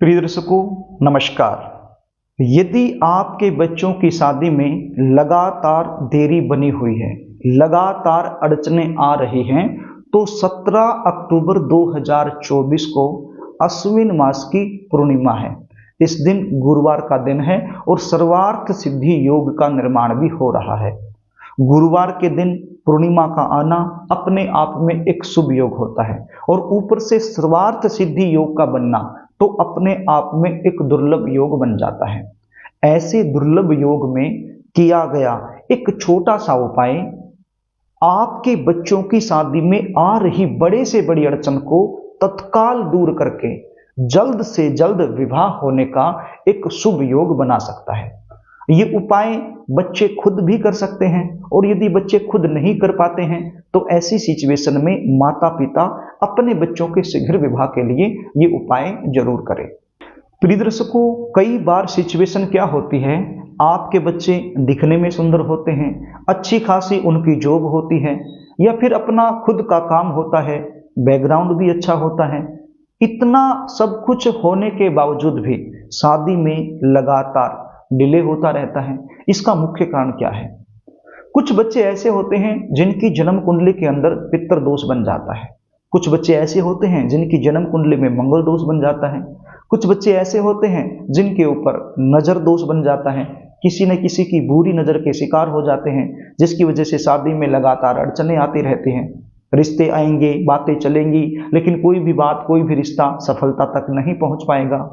प्रिय दर्शकों नमस्कार। यदि आपके बच्चों की शादी में लगातार देरी बनी हुई है, लगातार अड़चनें आ रही हैं, तो 17 अक्टूबर 2024 को अश्विन मास की पूर्णिमा है। इस दिन गुरुवार का दिन है और सर्वार्थ सिद्धि योग का निर्माण भी हो रहा है। गुरुवार के दिन पूर्णिमा का आना अपने आप में एक शुभ योग होता है और ऊपर से सर्वार्थ सिद्धि योग का बनना तो अपने आप में एक दुर्लभ योग बन जाता है। ऐसे दुर्लभ योग में किया गया एक छोटा सा उपाय आपके बच्चों की शादी में आ रही बड़े से बड़ी अड़चन को तत्काल दूर करके जल्द से जल्द विवाह होने का एक शुभ योग बना सकता है। ये उपाय बच्चे खुद भी कर सकते हैं और यदि बच्चे खुद नहीं कर पाते हैं तो ऐसी सिचुएशन में माता पिता अपने बच्चों के शीघ्र विवाह के लिए ये उपाय जरूर करें। प्रिय दर्शकों, कई बार सिचुएशन क्या होती है, आपके बच्चे दिखने में सुंदर होते हैं, अच्छी खासी उनकी जॉब होती है या फिर अपना खुद का काम होता है, बैकग्राउंड भी अच्छा होता है। इतना सब कुछ होने के बावजूद भी शादी में लगातार डिले होता रहता है। इसका मुख्य कारण क्या है? कुछ बच्चे ऐसे होते हैं जिनकी जन्म कुंडली के अंदर पितृ दोष बन जाता है। कुछ बच्चे ऐसे होते हैं जिनकी जन्म कुंडली में मंगल दोष बन जाता है। कुछ बच्चे ऐसे होते हैं जिनके ऊपर नजर दोष बन जाता है, किसी न किसी की बुरी नजर के शिकार हो जाते हैं, जिसकी वजह से शादी में लगातार अड़चनें आती रहती हैं। रिश्ते आएंगे, बातें चलेंगी, लेकिन कोई भी बात, कोई भी रिश्ता सफलता तक नहीं पहुंच पाएगा।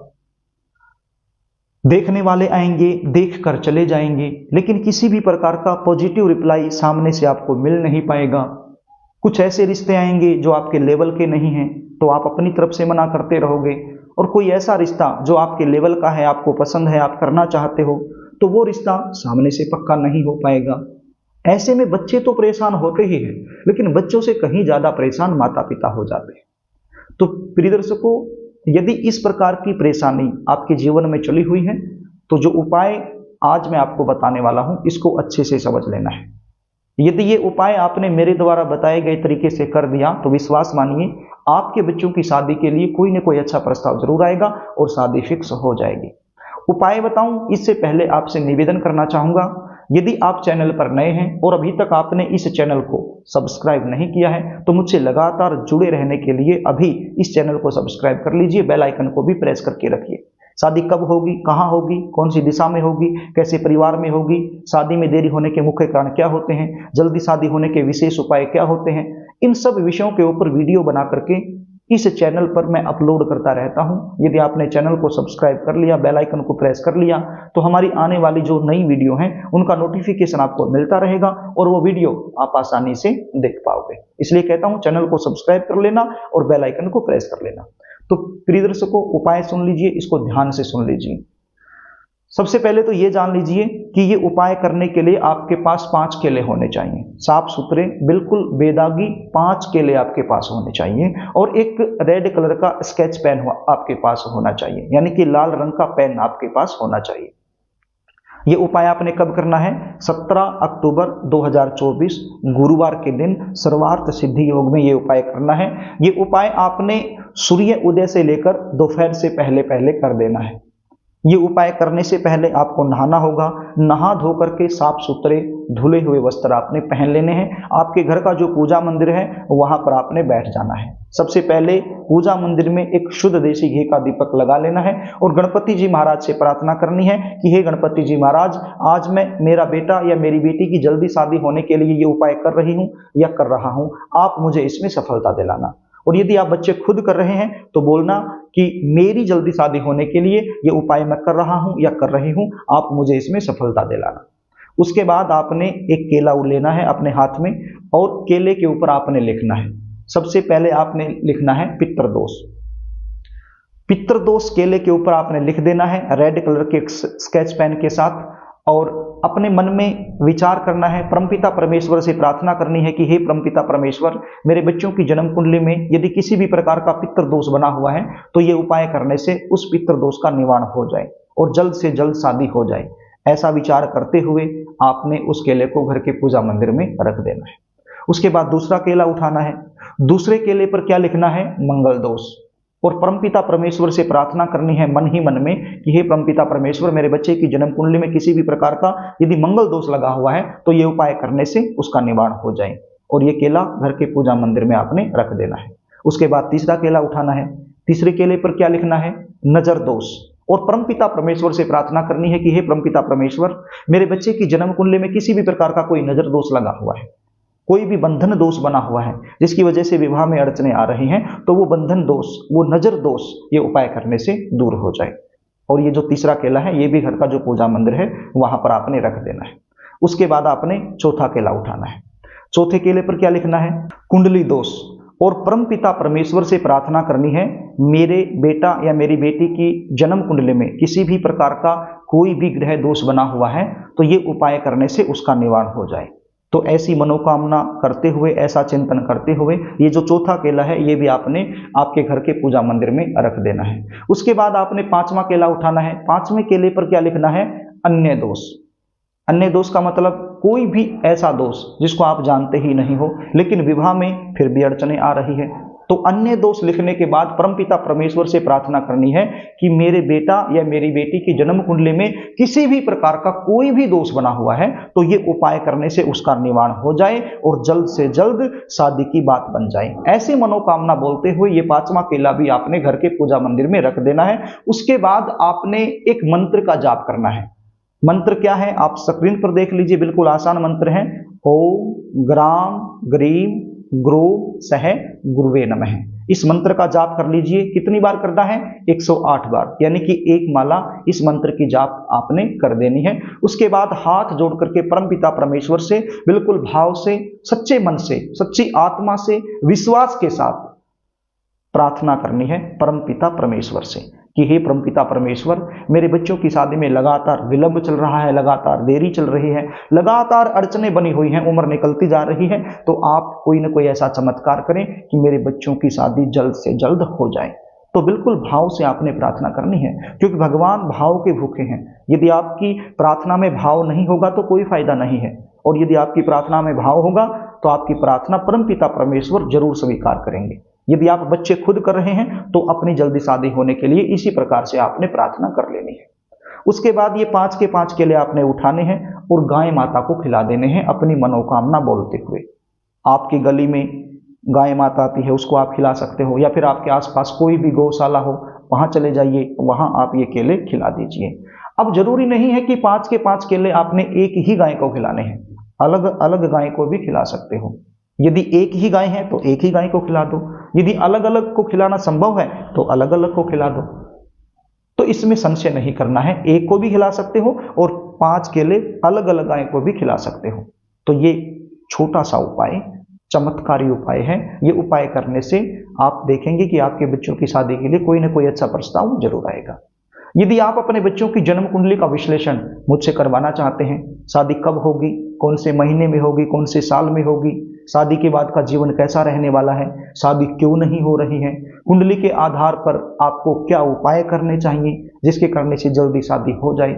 देखने वाले आएंगे, देख कर चले जाएंगे, लेकिन किसी भी प्रकार का पॉजिटिव रिप्लाई सामने से आपको मिल नहीं पाएगा। कुछ ऐसे रिश्ते आएंगे जो आपके लेवल के नहीं हैं, तो आप अपनी तरफ से मना करते रहोगे, और कोई ऐसा रिश्ता जो आपके लेवल का है, आपको पसंद है, आप करना चाहते हो, तो वो रिश्ता सामने से पक्का नहीं हो पाएगा। ऐसे में बच्चे तो परेशान होते ही हैं, लेकिन बच्चों से कहीं ज्यादा परेशान माता पिता हो जाते हैं। तो प्रिय दर्शकों, यदि इस प्रकार की परेशानी आपके जीवन में चली हुई है तो जो उपाय आज मैं आपको बताने वाला हूं, इसको अच्छे से समझ लेना है। यदि ये उपाय आपने मेरे द्वारा बताए गए तरीके से कर दिया तो विश्वास मानिए आपके बच्चों की शादी के लिए कोई न कोई अच्छा प्रस्ताव जरूर आएगा और शादी फिक्स हो जाएगी। उपाय बताऊं इससे पहले आपसे निवेदन करना चाहूंगा, यदि आप चैनल पर नए हैं और अभी तक आपने इस चैनल को सब्सक्राइब नहीं किया है तो मुझसे लगातार जुड़े रहने के लिए अभी इस चैनल को सब्सक्राइब कर लीजिए, बेल आइकन को भी प्रेस करके रखिए। शादी कब होगी, कहाँ होगी, कौन सी दिशा में होगी, कैसे परिवार में होगी, शादी में देरी होने के मुख्य कारण क्या होते हैं, जल्दी शादी होने के विशेष उपाय क्या होते हैं, इन सब विषयों के ऊपर वीडियो बना करके इस चैनल पर मैं अपलोड करता रहता हूं। यदि आपने चैनल को सब्सक्राइब कर लिया, बेल आइकन को प्रेस कर लिया, तो हमारी आने वाली जो नई वीडियो हैं उनका नोटिफिकेशन आपको मिलता रहेगा और वो वीडियो आप आसानी से देख पाओगे। इसलिए कहता हूं चैनल को सब्सक्राइब कर लेना और बेल आइकन को प्रेस कर लेना। तो प्रिय दर्शकों, उपाय सुन लीजिए, इसको ध्यान से सुन लीजिए। सबसे पहले तो ये जान लीजिए कि ये उपाय करने के लिए आपके पास 5 केले होने चाहिए, साफ सुथरे बिल्कुल बेदागी 5 केले आपके पास होने चाहिए, और एक रेड कलर का स्केच पेन आपके पास होना चाहिए, यानी कि लाल रंग का पेन आपके पास होना चाहिए। ये उपाय आपने कब करना है? 17 अक्टूबर 2024 गुरुवार के दिन सर्वार्थ सिद्धि योग में ये उपाय करना है। ये उपाय आपने सूर्य उदय से लेकर दोपहर से पहले पहले कर देना है। ये उपाय करने से पहले आपको नहाना होगा, नहा धो करके साफ सुथरे धुले हुए वस्त्र आपने पहन लेने हैं। आपके घर का जो पूजा मंदिर है वहां पर आपने बैठ जाना है। सबसे पहले पूजा मंदिर में एक शुद्ध देसी घी का दीपक लगा लेना है और गणपति जी महाराज से प्रार्थना करनी है कि हे गणपति जी महाराज, आज मैं मेरा बेटा या मेरी बेटी की जल्दी शादी होने के लिए ये उपाय कर रही हूँ या कर रहा हूँ, आप मुझे इसमें सफलता दिलाना। और यदि आप बच्चे खुद कर रहे हैं तो बोलना कि मेरी जल्दी शादी होने के लिए ये उपाय मैं कर रहा हूं या कर रही हूं, आप मुझे इसमें सफलता दिलाना। उसके बाद आपने एक केला लेना है अपने हाथ में और केले के ऊपर आपने लिखना है, सबसे पहले आपने लिखना है पितृदोष। पितृदोष केले के ऊपर आपने लिख देना है रेड कलर के स्केच पेन के साथ, और अपने मन में विचार करना है, परमपिता परमेश्वर से प्रार्थना करनी है कि हे परमपिता परमेश्वर, मेरे बच्चों की जन्म कुंडली में यदि किसी भी प्रकार का पितृ दोष बना हुआ है तो ये उपाय करने से उस पितृ दोष का निवारण हो जाए और जल्द से जल्द शादी हो जाए। ऐसा विचार करते हुए आपने उस केले को घर के पूजा मंदिर में रख देना है। उसके बाद दूसरा केला उठाना है। दूसरे केले पर क्या लिखना है? मंगल दोष। और परमपिता परमेश्वर से प्रार्थना करनी है मन ही मन में कि हे परमपिता परमेश्वर, मेरे बच्चे की जन्म कुंडली में किसी भी प्रकार का यदि मंगल दोष लगा हुआ है तो ये उपाय करने से उसका निवारण हो जाए। और ये केला घर के पूजा मंदिर में आपने रख देना है। उसके बाद तीसरा केला उठाना है। तीसरे केले पर क्या लिखना है? नजर दोष। और परमपिता परमेश्वर से प्रार्थना करनी है कि हे परमपिता परमेश्वर, मेरे बच्चे की जन्म कुंडली में किसी भी प्रकार का कोई नजर दोष लगा हुआ है, कोई भी बंधन दोष बना हुआ है जिसकी वजह से विवाह में अड़चने आ रही हैं, तो वो बंधन दोष, वो नजर दोष, ये उपाय करने से दूर हो जाए। और ये जो तीसरा केला है ये भी घर का जो पूजा मंदिर है वहां पर आपने रख देना है। उसके बाद आपने चौथा केला उठाना है। चौथे केले पर क्या लिखना है? कुंडली दोष। और परमपिता परमेश्वर से प्रार्थना करनी है, मेरे बेटा या मेरी बेटी की जन्म कुंडली में किसी भी प्रकार का कोई भी ग्रह दोष बना हुआ है तो ये उपाय करने से उसका निवारण हो जाए। तो ऐसी मनोकामना करते हुए, ऐसा चिंतन करते हुए ये जो चौथा केला है ये भी आपने आपके घर के पूजा मंदिर में रख देना है। उसके बाद आपने पांचवा केला उठाना है। पांचवें केले पर क्या लिखना है? अन्य दोष। अन्य दोष का मतलब कोई भी ऐसा दोष जिसको आप जानते ही नहीं हो लेकिन विवाह में फिर भी अड़चने आ रही है, तो अन्य दोष लिखने के बाद परमपिता परमेश्वर से प्रार्थना करनी है कि मेरे बेटा या मेरी बेटी की जन्म कुंडली में किसी भी प्रकार का कोई भी दोष बना हुआ है तो ये उपाय करने से उसका निवारण हो जाए और जल्द से जल्द शादी की बात बन जाए। ऐसी मनोकामना बोलते हुए ये पांचवा केला भी आपने घर के पूजा मंदिर में रख देना है। उसके बाद आपने एक मंत्र का जाप करना है। मंत्र क्या है आप स्क्रीन पर देख लीजिए, बिल्कुल आसान मंत्र है। ओम ग्राम ग्रीम ग्रो सह गुरुवे नमः। इस मंत्र का जाप कर लीजिए। कितनी बार करना है? 108 बार, यानी कि एक माला इस मंत्र की जाप आपने कर देनी है। उसके बाद हाथ जोड़ करके परमपिता परमेश्वर से बिल्कुल भाव से, सच्चे मन से, सच्ची आत्मा से, विश्वास के साथ प्रार्थना करनी है परमपिता परमेश्वर से कि हे परमपिता परमेश्वर, मेरे बच्चों की शादी में लगातार विलंब चल रहा है, लगातार देरी चल रही है, लगातार अड़चने बनी हुई हैं, उम्र निकलती जा रही है, तो आप कोई ना कोई ऐसा चमत्कार करें कि मेरे बच्चों की शादी जल्द से जल्द हो जाए। तो बिल्कुल भाव से आपने प्रार्थना करनी है क्योंकि भगवान भाव के भूखे हैं। यदि आपकी प्रार्थना में भाव नहीं होगा तो कोई फायदा नहीं है, और यदि आपकी प्रार्थना में भाव होगा तो आपकी प्रार्थना परमपिता परमेश्वर जरूर स्वीकार करेंगे। यदि आप बच्चे खुद कर रहे हैं तो अपनी जल्दी शादी होने के लिए इसी प्रकार से आपने प्रार्थना कर लेनी है। उसके बाद ये 5 के 5 केले आपने उठाने हैं और गाय माता को खिला देने हैं अपनी मनोकामना बोलते हुए। आपकी गली में गाय माता आती है, उसको आप खिला सकते हो, या फिर आपके आसपास कोई भी गौशाला हो वहां चले जाइए, वहां आप ये केले खिला दीजिए। अब जरूरी नहीं है कि 5 के 5 केले आपने एक ही गाय को खिलाने हैं, अलग अलग गाय को भी खिला सकते हो। यदि एक ही गाय है तो एक ही गाय को खिला दो, यदि अलग अलग को खिलाना संभव है तो अलग अलग को खिला दो। तो इसमें संशय नहीं करना है, एक को भी खिला सकते हो और 5 केले अलग अलग गाय को भी खिला सकते हो। तो ये छोटा सा उपाय, चमत्कारी उपाय है। ये उपाय करने से आप देखेंगे कि आपके बच्चों की शादी के लिए कोई ना कोई अच्छा प्रस्ताव जरूर आएगा। यदि आप अपने बच्चों की जन्म कुंडली का विश्लेषण मुझसे करवाना चाहते हैं, शादी कब होगी, कौन से महीने में होगी, कौन से साल में होगी, शादी के बाद का जीवन कैसा रहने वाला है, शादी क्यों नहीं हो रही है, कुंडली के आधार पर आपको क्या उपाय करने चाहिए जिसके करने से जल्दी शादी हो जाए,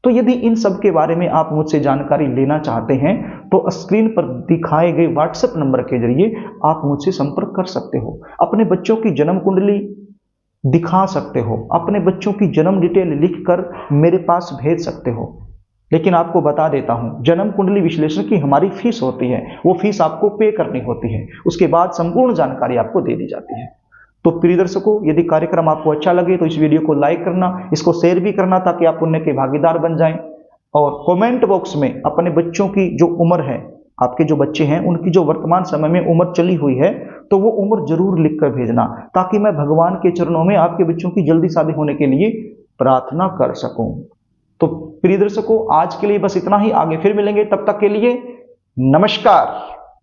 तो यदि इन सब के बारे में आप मुझसे जानकारी लेना चाहते हैं तो स्क्रीन पर दिखाए गए व्हाट्सएप नंबर के जरिए आप मुझसे संपर्क कर सकते हो। अपने बच्चों की जन्म कुंडली दिखा सकते हो, अपने बच्चों की जन्म डिटेल लिखकर मेरे पास भेज सकते हो। लेकिन आपको बता देता हूं, जन्म कुंडली विश्लेषण की हमारी फीस होती है, वो फीस आपको पे करनी होती है, उसके बाद संपूर्ण जानकारी आपको दे दी जाती है। तो प्रिय दर्शकों, यदि कार्यक्रम आपको अच्छा लगे तो इस वीडियो को लाइक करना, इसको शेयर भी करना ताकि आप पुण्य के भागीदार बन जाएं, और कमेंट बॉक्स में अपने बच्चों की जो उम्र है, आपके जो बच्चे हैं उनकी जो वर्तमान समय में उम्र चली हुई है तो वो उम्र जरूर लिखकर भेजना ताकि मैं भगवान के चरणों में आपके बच्चों की जल्दी शादी होने के लिए प्रार्थना कर सकूं। तो प्रिय दर्शकों, आज के लिए बस इतना ही, आगे फिर मिलेंगे, तब तक के लिए नमस्कार।